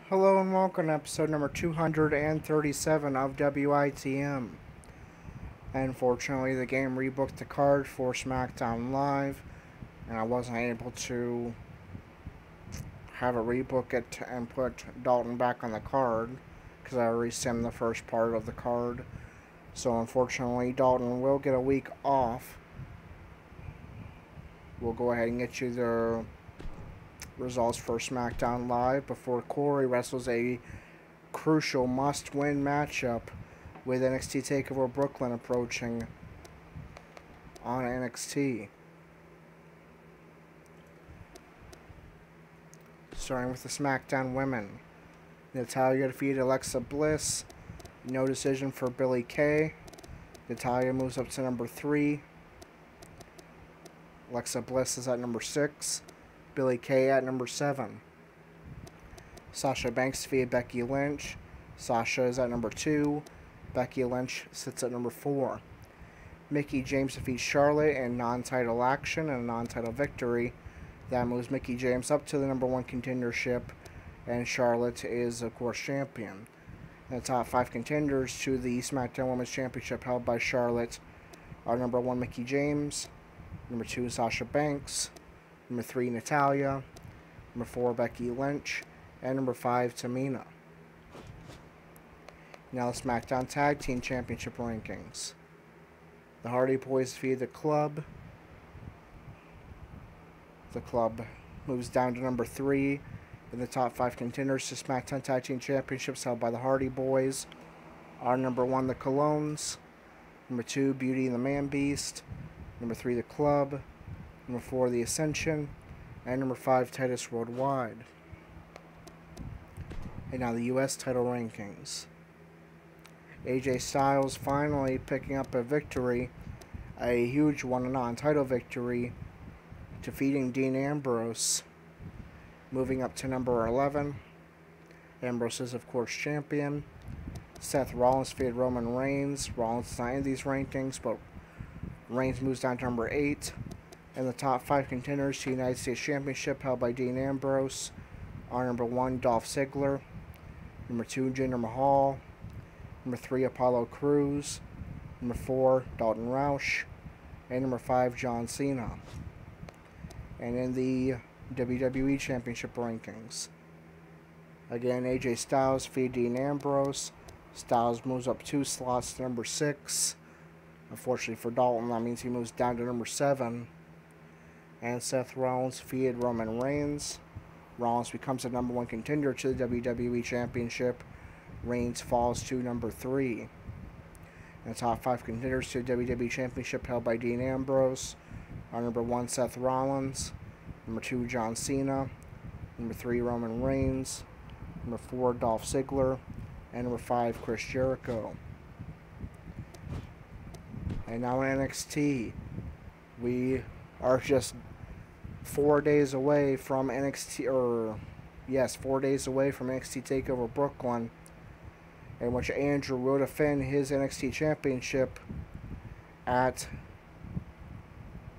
Hello and welcome to episode number 237 of WITM. Unfortunately, the game rebooked the card for SmackDown Live, and I wasn't able to have it rebook it and put Dalton back on the card because I already simmed the first part of the card. So unfortunately, Dalton will get a week off. We'll go ahead and get you the results for SmackDown Live before Corey wrestles a crucial must-win matchup with NXT TakeOver Brooklyn approaching on NXT. Starting with the SmackDown women. Natalya defeated Alexa Bliss. No decision for Billie Kay. Natalya moves up to number 3. Alexa Bliss is at number 6. Billie Kay at number 7. Sasha Banks defeated Becky Lynch. Sasha is at number 2. Becky Lynch sits at number 4. Mickie James defeats Charlotte in non-title action and a non-title victory. That moves Mickie James up to the number 1 contendership, and Charlotte is, of course, champion. And the top 5 contenders to the SmackDown Women's Championship held by Charlotte are number 1 Mickie James, number 2 Sasha Banks, number 3 Natalya, number 4 Becky Lynch, and number 5 Tamina. Now the SmackDown Tag Team Championship rankings. The Hardy Boys defeated the Club. The Club moves down to number 3 in the top 5 contenders to SmackDown Tag Team Championships held by the Hardy Boys are number 1 the Colognes, number 2 Beauty and the Man Beast, number 3 the Club, number 4 the Ascension, and number 5 Titus Worldwide. And now the US title rankings. AJ Styles finally picking up a victory, a huge one, a non-title victory, defeating Dean Ambrose, moving up to number 11. Ambrose is, of course, champion. Seth Rollins defeated Roman Reigns. Rollins is not in these rankings, but Reigns moves down to number 8. And the top 5 contenders to the United States Championship held by Dean Ambrose are number 1 Dolph Ziggler, number 2 Jinder Mahal, number 3 Apollo Crews, number 4 Dalton Roush, and number 5 John Cena. And in the WWE Championship rankings, again, AJ Styles defeated Dean Ambrose. Styles moves up 2 slots to number 6. Unfortunately for Dalton, that means he moves down to number 7. And Seth Rollins defeated Roman Reigns. Rollins becomes the number 1 contender to the WWE Championship. Reigns falls to number 3. And the top 5 contenders to the WWE Championship held by Dean Ambrose are number 1 Seth Rollins, number 2 John Cena, number 3 Roman Reigns, number 4 Dolph Ziggler, and number 5 Chris Jericho. And now in NXT, we are just 4 days away from 4 days away from NXT TakeOver Brooklyn, in which Andrew will defend his NXT Championship at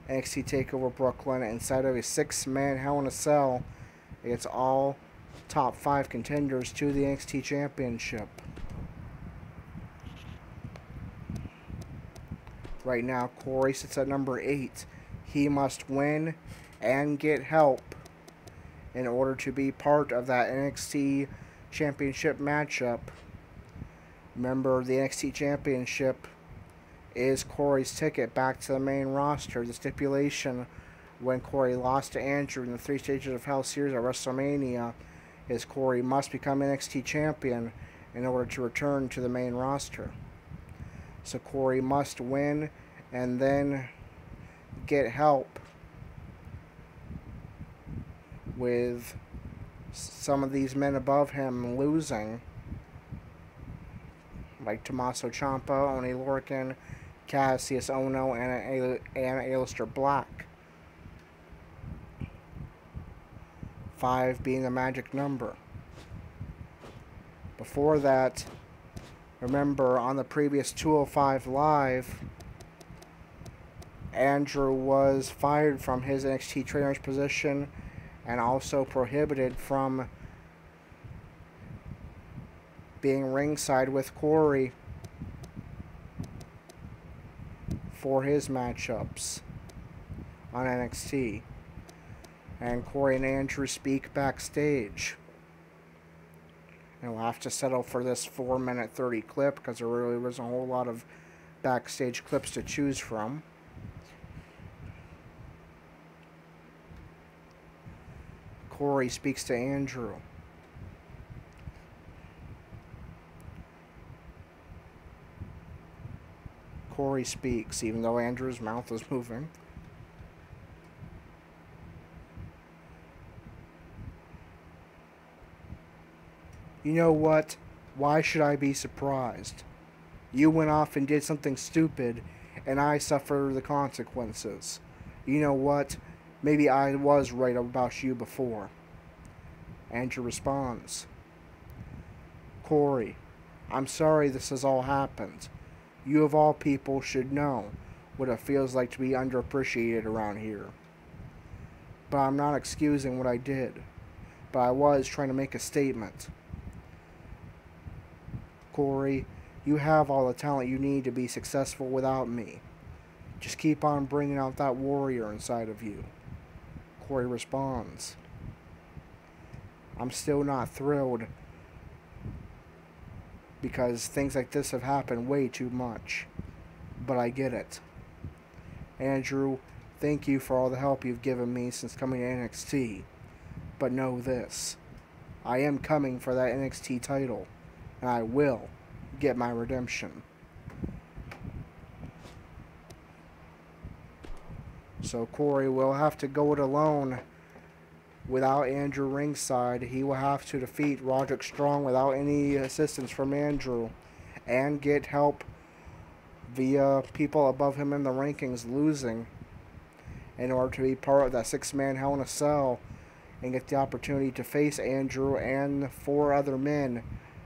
NXT TakeOver Brooklyn inside of a 6-man Hell in a Cell against all top 5 contenders to the NXT Championship. Right now, Corey sits at number 8. He must win and get help in order to be part of that NXT Championship matchup. Remember, the NXT Championship is Corey's ticket back to the main roster. The stipulation when Corey lost to Andrew in the 3 Stages of Hell series at WrestleMania is Corey must become NXT champion in order to return to the main roster. So Corey must win and then get help with some of these men above him losing, like Tommaso Ciampa, Oney Lorcan, Cassius Ohno, and Aleister Black. 5 being the magic number. Before that, remember on the previous 205 Live, Andrew was fired from his NXT trainer's position and also prohibited from being ringside with Corey for his matchups on NXT. And Corey and Andrew speak backstage. And we'll have to settle for this 4-minute 30 clip because there really wasn't a whole lot of backstage clips to choose from. Corey speaks to Andrew. Corey speaks, even though Andrew's mouth is moving. You know what? Why should I be surprised? You went off and did something stupid, and I suffer the consequences. You know what? Maybe I was right about you before. Andrew responds. Corey, I'm sorry this has all happened. You of all people should know what it feels like to be underappreciated around here. But I'm not excusing what I did. But I was trying to make a statement. Corey, you have all the talent you need to be successful without me. Just keep on bringing out that warrior inside of you. Corey responds. I'm still not thrilled because things like this have happened way too much. But I get it. Andrew, thank you for all the help you've given me since coming to NXT. But know this. I am coming for that NXT title. And I will get my redemption. So Corey will have to go it alone without Andrew ringside. He will have to defeat Roderick Strong without any assistance from Andrew and get help via people above him in the rankings losing in order to be part of that 6-man Hell in a Cell and get the opportunity to face Andrew and 4 other men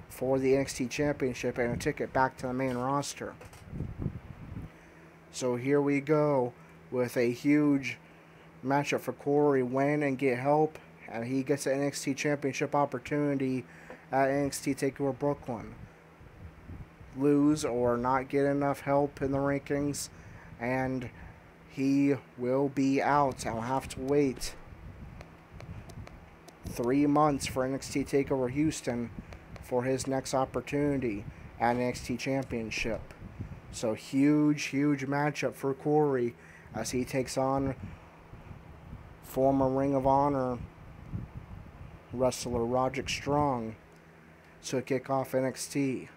for the NXT Championship and a ticket back to the main roster. So here we go with a huge matchup for Corey. Win and get help, and he gets an NXT Championship opportunity at NXT TakeOver Brooklyn. Lose or not get enough help in the rankings, and he will be out. I'll have to wait 3 months for NXT TakeOver Houston for his next opportunity at NXT Championship. So huge matchup for Corey as he takes on former Ring of Honor wrestler Roderick Strong to kick off NXT.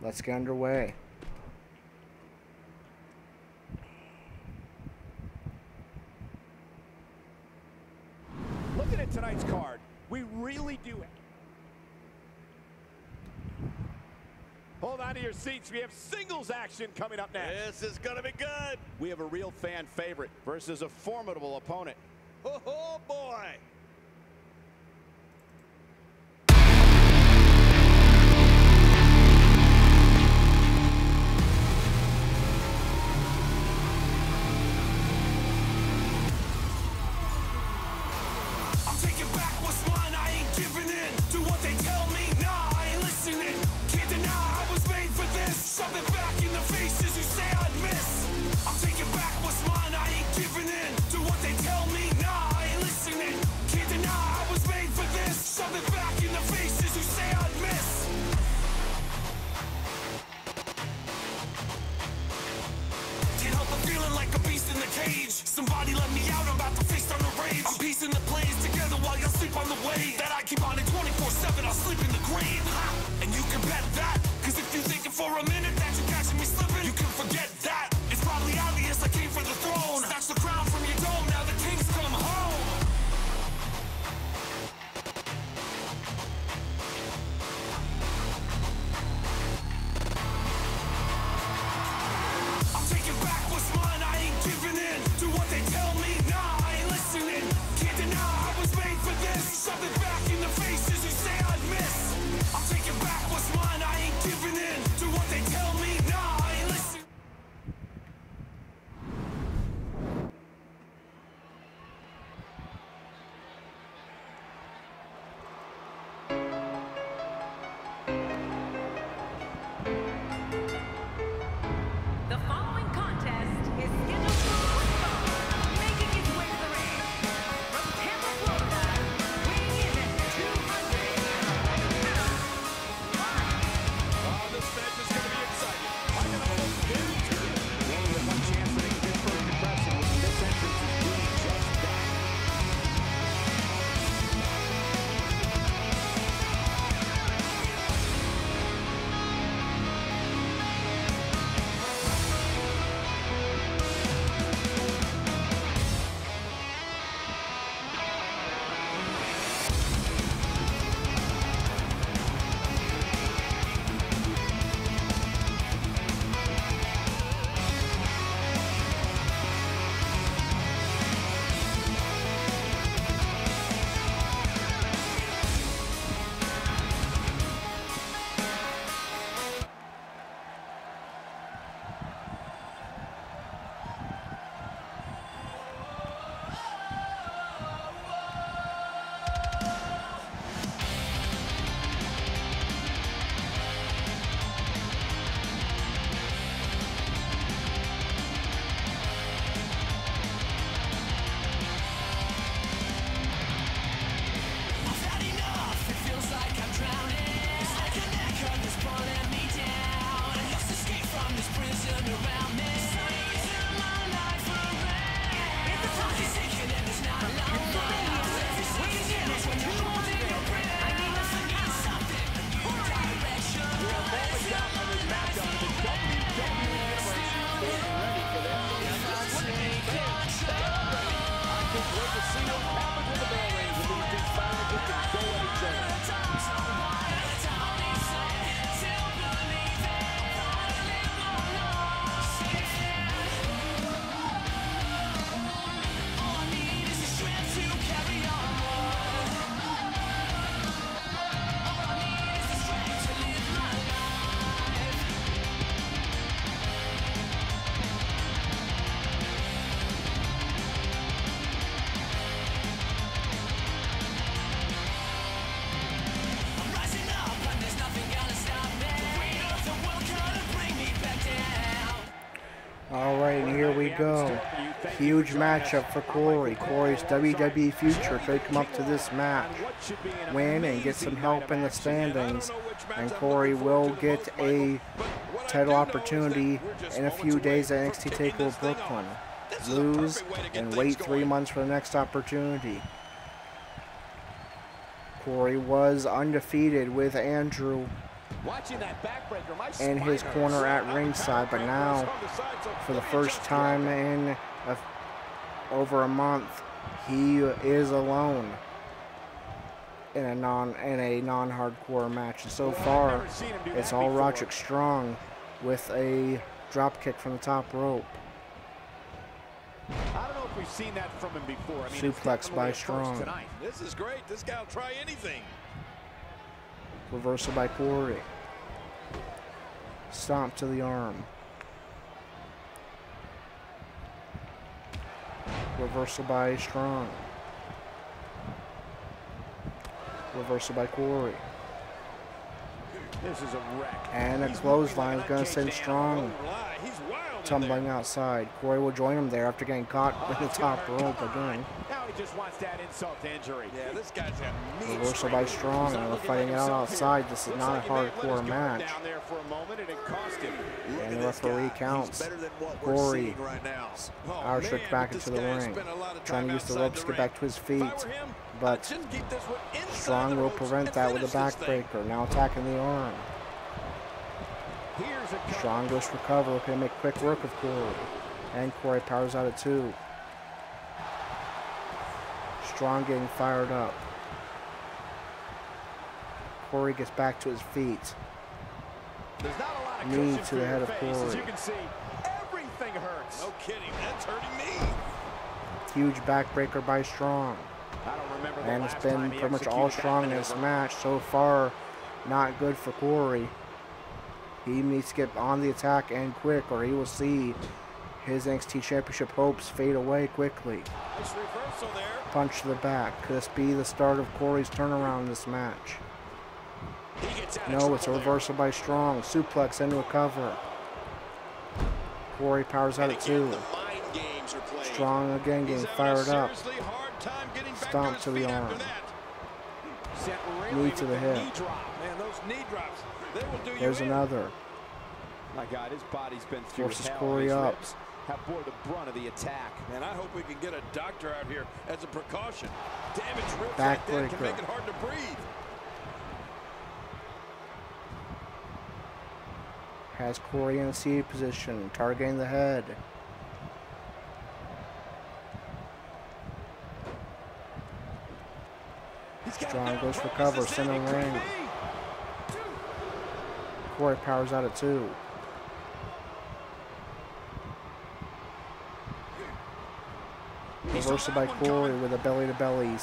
Let's get underway. Looking at tonight's card, we really do it. Hold on to your seats. We have singles action coming up next. This is going to be good. We have a real fan favorite versus a formidable opponent. Oh, boy. I'm taking back what's mine. I ain't giving in to what they tell me. Nah, I ain't listening. Can't deny I was made for this. Shove it back in the faces you say I'd miss. I'm taking back what's mine. I ain't giving in to what they tell me. Nah, I ain't listening. Can't deny I was made for this. Shove it back in the faces you say I'd miss. Can't help but feeling like a beast in the cage. Somebody let me out, I'm about to face on the rage. I'm piecing the plays together while you sleep on the way. That I keep on it 24/7, I'll sleep in the grave. And you can bet that, cause if you're thinking for a minute that you're catching me slipping, you can forget that. It's probably obvious I came for the throne. Snatch the crown from your dome, now the king's come home. I'm taking back what's mine, I ain't giving in to what they tell me. Nah, I ain't listening. Can't deny I was made for this. Shove it back in the faces you say I'd miss. I'm taking go. Huge matchup for Corey. Corey's WWE future could come up to this match, win, and get some help in the standings. And Corey will get a title opportunity in a few days at NXT TakeOver Brooklyn. Lose and wait 3 months for the next opportunity. Corey was undefeated with Andrew in his corner at ringside, but now, for the first time in over a month, he is alone in a non-hardcore match. And so far, it's all Roderick Strong with a drop kick from the top rope. I don't know if we've seen that from him before. I mean, suplex by Strong. This is great. This guy will try anything. Reversal by Corey. Stomp to the arm. Reversal by Strong. Reversal by Corey. This is a wreck. And a clothesline is going to send Strong tumbling outside. Corey will join him there after getting caught with the top rope again. Now he just wants that insult to injury. Yeah, this guy's got mean Reversal by Strong, and they're fighting it out outside. This is not a hardcore match. Down there for a moment and it cost him. And the referee counts. Corey, our trick back into the ring, trying to use the ropes to get back to his feet, but Strong will prevent that with a backbreaker. Now attacking the arm. Strong goes for cover, looking to make quick work of Corey. And Corey powers out at 2. Strong getting fired up. Corey gets back to his feet. Knee to the head of Corey. As you can see, everything hurts. No kidding, that's hurting me. Huge backbreaker by Strong. I don't remember the And it's last been time he pretty much all executed Strong in that this maneuver. match. So far, not good for Corey. He needs to get on the attack and quick, or he will see his NXT Championship hopes fade away quickly. Nice reversal there. Punch to the back. Could this be the start of Corey's turnaround in this match? He gets out of No, it's a trouble reversal by Strong. Suplex into a cover. Corey powers out there. at And 2. again, the mind games are playing. Strong again He's getting having a fired up. seriously hard time getting back Stomp his to the feet after arm. that. Sent Knee really to with the hip. knee drop. Man, those knee drops, they will do There's you in. another. My God, his body's been through Forces hell. Corey His up. ribs have bore the brunt of the attack. Man, I hope we can get a doctor out here as a precaution. Damaged ribs like that can Backbreaker. make it hard to breathe. Has Corey in a seated position, targeting the head. Strong goes for cover, center ring. Corey powers out at 2. Reversal by Corey with a belly-to-belly. I don't know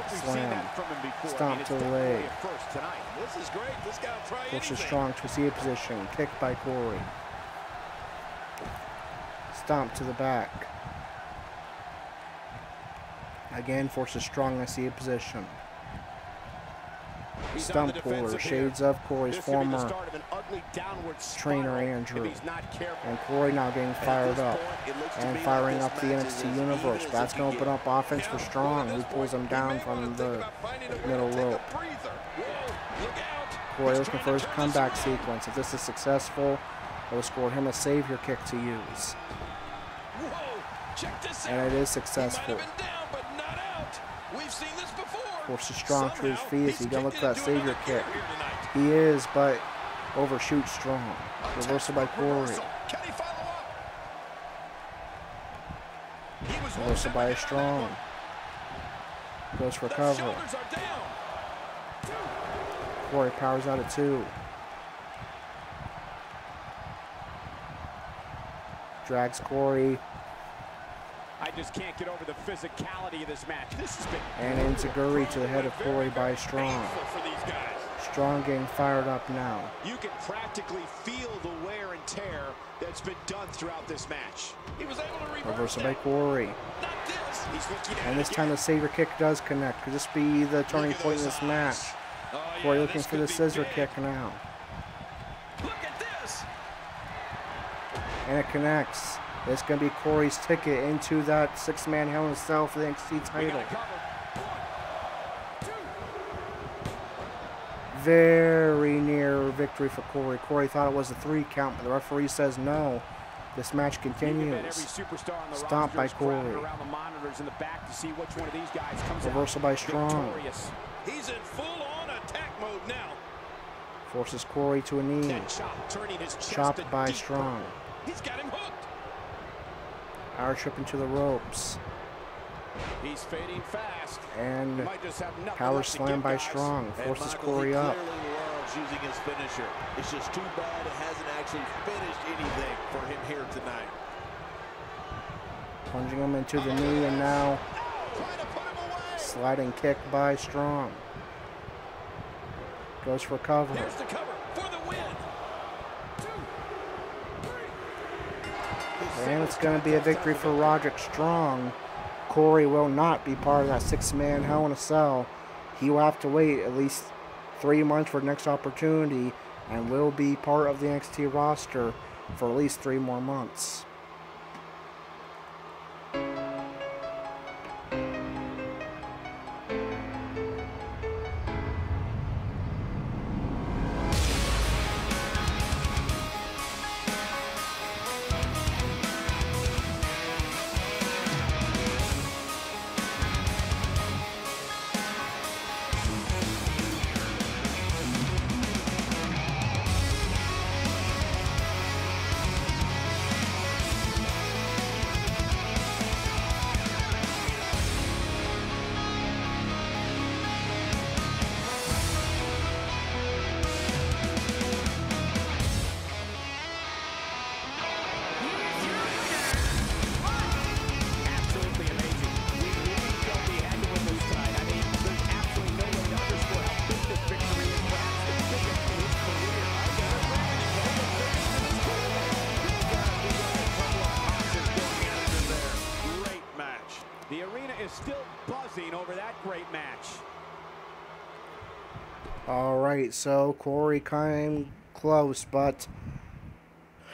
if we've seen Slam. that from him before. Stomp I mean, it's to the definitely leg. a first tonight. This is great. This guy will try Forces anything. Strong to a seated position. Kick by Corey. Stomp to the back. Again, forces Strong in a seated position. He's on the Stump puller. defensive here. Shades of Corey's This could be the former start of an ugly downward trainer, spiral Andrew. if he's not careful. And Corey now getting At fired this up. point, it looks to And me firing like up this the match is NXT as Universe. even That's as going it to open can up offense get. for Count Strong, at who this pulls him point. down He may from wanna the think about finding a way to middle take a rope. breather. Whoa, look out. Corey He's looking trying for his to turn comeback this around. sequence. If this is successful, it will score him a savior kick to use. Whoa, check this out. And it is He might successful. have been down, but not out. We've seen this before. Forces Strong to his Somehow, feet. he's He gonna look kicked for that into savior another gear kick. here tonight. He is, but overshoots Strong. Reversal by Corey. Reversal. Can he follow up? He was Reversal by Strong. Goes for The cover. shoulders are down. Corey powers out at 2. Drags Corey I just can't get over the physicality of this match. This has been and enziguri to the head of Corey by Strong. Painful for these guys. Strong getting fired up now. You can practically feel the wear and tear that's been done throughout this match. He was able to reverse Reversal by that. Corey. Not this. He's looking at And it this time again. the savior kick does connect. Could this be the turning Look at point in those this eyes. match? Oh, yeah, Corey looking this for could the be scissor big. kick now. Look at this. And it connects. It's going to be Corey's ticket into that 6-man Hell in a Cell for the NXT title. Very near victory for Corey. Corey thought it was a 3 count, but the referee says no. This match continues. Stomp by Corey. Reversal by Strong. He's in full-on attack mode now. Forces Corey to a knee. Chopped by Strong. He's got him hooked. Power trip into the ropes. He's fading fast. And power slam by Strong. Forces Corey up. Using his finisher. It's just too bad it hasn't actually finished anything for him here tonight. Plunging him into the knee, and now sliding kick by Strong. Goes for cover. There's the cover for the win. 2, 3. And it's going to be a victory for Roderick Strong. Corey will not be part of that 6-man Hell in a Cell. He will have to wait at least 3 months for the next opportunity and will be part of the NXT roster for at least 3 more months. The arena is still buzzing over that great match. Alright, so Corey came close, but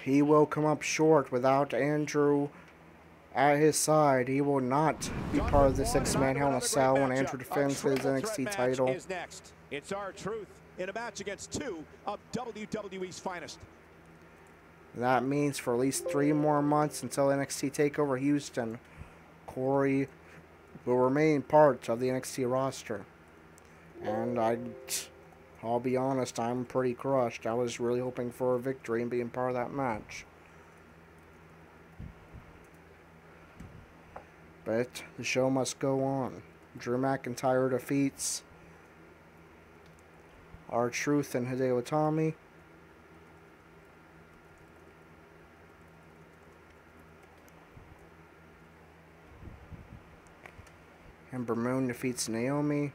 he will come up short without Andrew at his side. He will not be part of the 6-man Hell in a Cell when Andrew defends his NXT title. Is next. It's R-Truth in a match against 2 of WWE's finest. That means for at least 3 more months until NXT TakeOver Houston, Corey will remain part of the NXT roster. And I'll be honest, I'm pretty crushed. I was really hoping for a victory and being part of that match. But the show must go on. Drew McIntyre defeats R-Truth and Hideo Itami. Ember Moon defeats Naomi.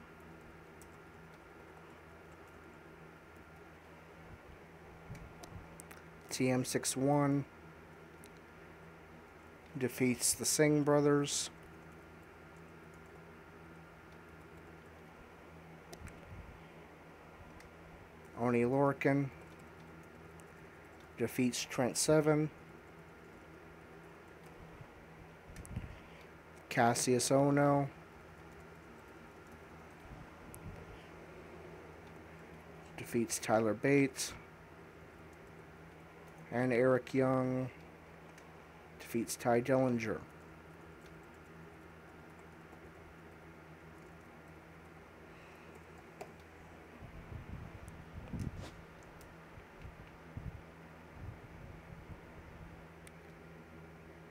TM61 defeats the Singh brothers. Oni Lorcan defeats Trent Seven. Cassius Ohno defeats Tyler Bates. And Eric Young defeats Ty Dillinger.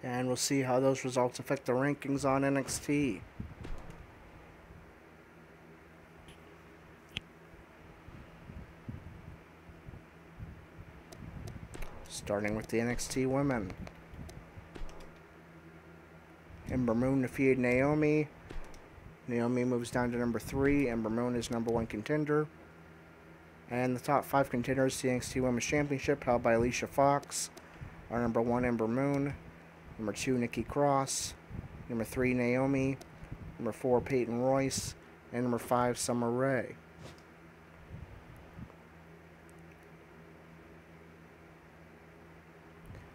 And we'll see how those results affect the rankings on NXT. Starting with the NXT women. Ember Moon defeated Naomi. Naomi moves down to number 3. Ember Moon is number 1 contender. And the top 5 contenders to the NXT Women's Championship, held by Alicia Fox, are number 1 Ember Moon, number 2 Nikki Cross, number 3 Naomi, number 4 Peyton Royce, and number 5 Summer Rae.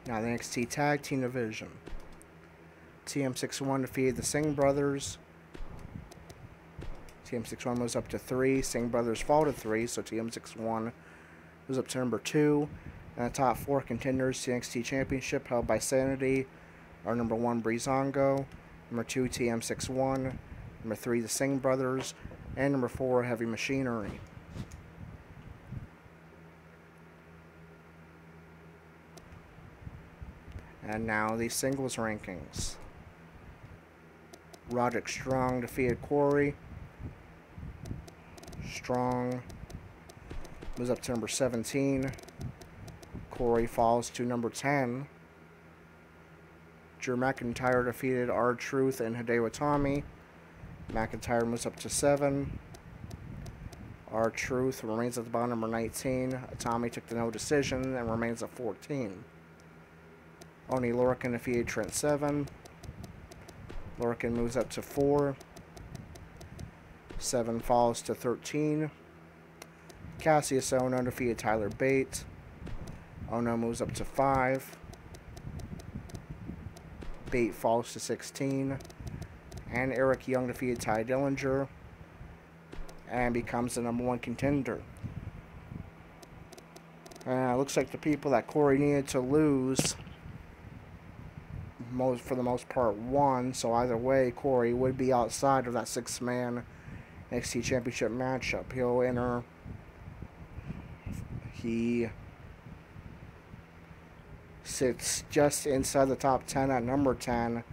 Now the NXT Tag Team Division. TM61 defeated the Singh Brothers. TM61 moves up to 3. Singh Brothers fall to 3, so TM61 moves up to number 2. And the top 4 contenders to the NXT Championship held by Sanity are number 1 Breezango, number 2 TM61, number 3 the Singh Brothers, and number 4 Heavy Machinery. And now the singles rankings. Roderick Strong defeated Corey. Strong moves up to number 17. Corey falls to number 10. Drew McIntyre defeated R-Truth and Hideo Itami. McIntyre moves up to 7. R-Truth remains at the bottom, number 19. Itami took the no decision and remains at 14. Oney Lorcan defeated Trent 7. Lorcan moves up to 4. 7 falls to 13. Cassius Ono defeated Tyler Bate. Ono moves up to 5. Bate falls to 16. And Eric Young defeated Ty Dillinger and becomes the number 1 contender. Looks like the people that Corey needed to lose, for the most part, won. So either way, Corey would be outside of that 6-man NXT Championship matchup. He'll enter. He sits just inside the top 10 at number 10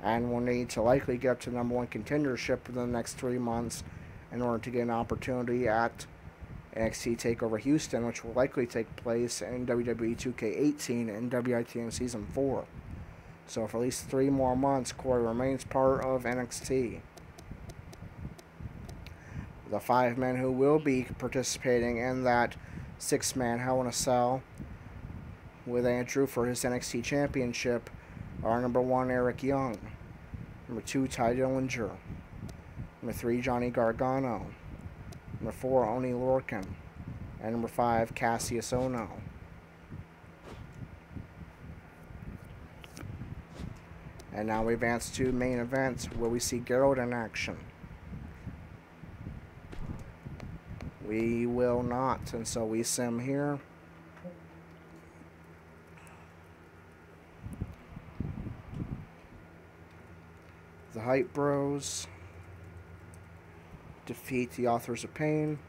and will need to likely get up to the number 1 contendership within the next 3 months in order to get an opportunity at NXT TakeOver Houston, which will likely take place in WWE 2K18 and WITM Season 4. So for at least 3 more months, Corey remains part of NXT. The 5 men who will be participating in that 6-man Hell in a Cell with Andrew for his NXT Championship are number 1 Eric Young, number 2 Ty Dillinger, number 3 Johnny Gargano, number 4 Oney Lorcan, and number 5 Cassius Ono. And now we advance to main event where we see Gerald in action. We will not, and so we sim here. The Hype Bros defeat the Authors of Pain.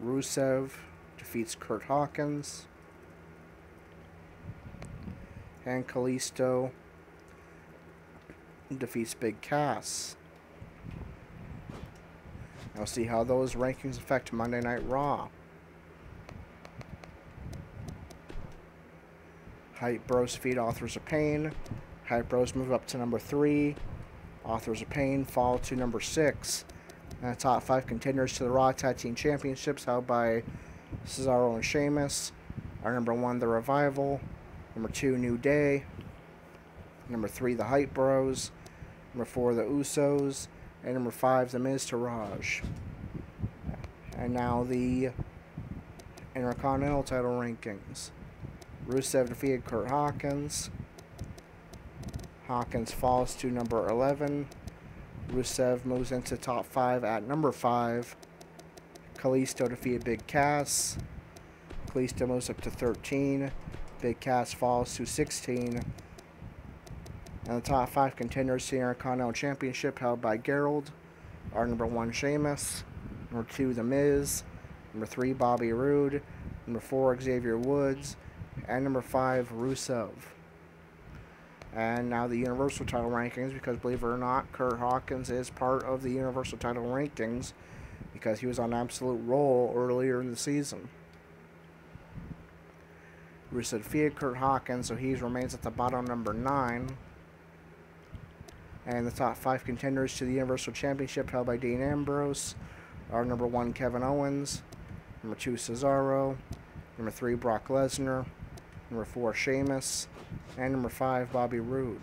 Rusev defeats Kurt Hawkins. And Kalisto defeats Big Cass. Now see how those rankings affect Monday Night Raw. Hype Bros defeat Authors of Pain. Hype Bros move up to number 3. Authors of Pain fall to number 6. And the top 5 contenders to the Raw Tag Team Championships held by Cesaro and Sheamus are number 1, The Revival, number 2, New Day, number 3, The Hype Bros, number 4, The Usos, and number 5, The Miz Taraj. And now the Intercontinental title rankings. Rusev defeated Kurt Hawkins. Hawkins falls to number 11. Rusev moves into top 5 at number 5. Kalisto defeated Big Cass. Kalisto moves up to 13. Big Cass falls to 16. And the top 5 contenders to the Intercontinental Championship held by Gerald are number 1 Sheamus, number 2 The Miz, number 3 Bobby Roode, number 4 Xavier Woods, and number 5 Rusev. And now the Universal title rankings, because believe it or not, Kurt Hawkins is part of the Universal title rankings because he was on absolute roll earlier in the season. Rusev defeated Kurt Hawkins, so he remains at the bottom, number 9. And the top 5 contenders to the Universal Championship held by Dean Ambrose are number 1 Kevin Owens, number 2 Cesaro, number 3 Brock Lesnar, number 4 Sheamus, and number 5 Bobby Roode.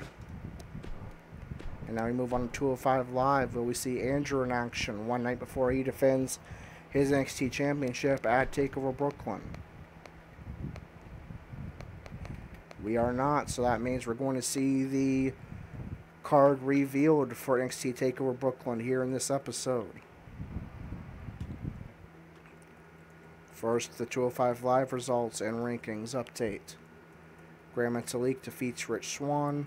And now we move on to 205 Live, where we see Andrew in action one night before he defends his NXT Championship at TakeOver Brooklyn. We are not, so that means we're going to see the card revealed for NXT TakeOver Brooklyn here in this episode. First, the 205 Live results and rankings update. Gran Metalik defeats Rich Swann.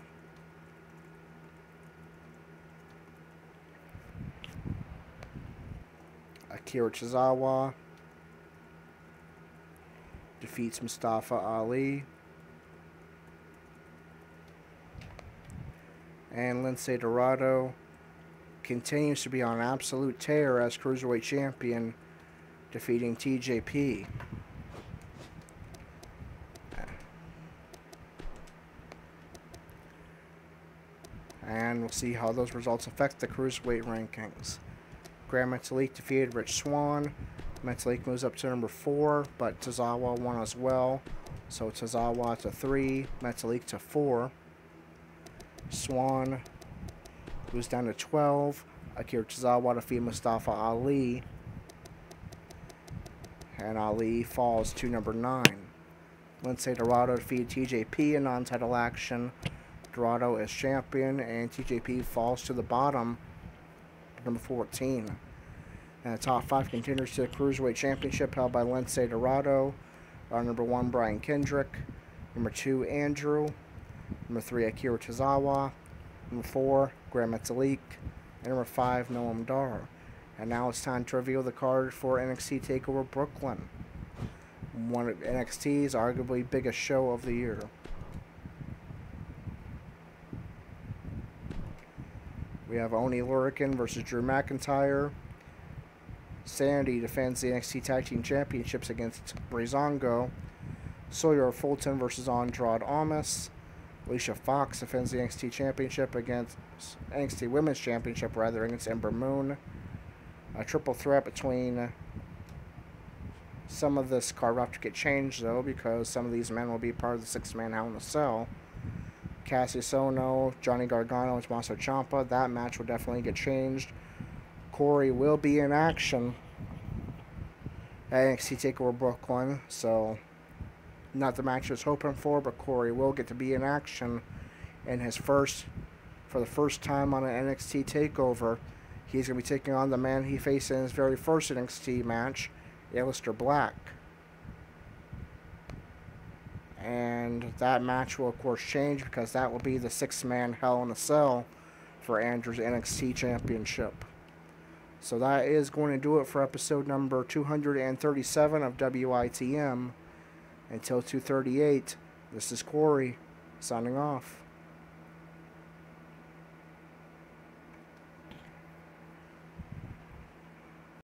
Akira Tozawa defeats Mustafa Ali. And Lince Dorado continues to be on an absolute tear as Cruiserweight Champion, defeating TJP. And we'll see how those results affect the Cruiserweight rankings. Gran Metalik defeated Rich Swann. Metalik moves up to number 4, but Tozawa won as well. So Tozawa to 3, Metalik to 4. Swann moves down to 12. Akira Tozawa defeated Mustafa Ali. And Ali falls to number 9. Lince Dorado defeated TJP in non-title action. Dorado is champion, and TJP falls to the bottom, number 14. And the top 5 contenders to the Cruiserweight Championship held by Lince Dorado are number 1, Brian Kendrick, number 2, Andrew, number 3, Akira Tozawa, number 4, Gran Metalik, and number 5, Noam Dar. And now it's time to reveal the card for NXT TakeOver Brooklyn, one of NXT's arguably biggest show of the year. We have Oney Lorcan versus Drew McIntyre. Sandy defends the NXT Tag Team Championships against Breezango. Sawyer Fulton versus Andrade Almas. Alicia Fox defends the NXT Championship against NXT Women's Championship against Ember Moon. A triple threat between some of this card will have to get changed though, because some of these men will be part of the 6-man Hell in a Cell. Cassius Ohno, Johnny Gargano, and Tommaso Ciampa. That match will definitely get changed. Corey will be in action at NXT TakeOver Brooklyn, so not the match I was hoping for, but Corey will get to be in action in his for the first time on an NXT TakeOver. He's going to be taking on the man he faced in his very first NXT match, Aleister Black. And that match will, of course, change because that will be the 6-man Hell in a Cell for Andrew's NXT Championship. So that is going to do it for episode number 237 of WITM. Until 238, this is Corey, signing off.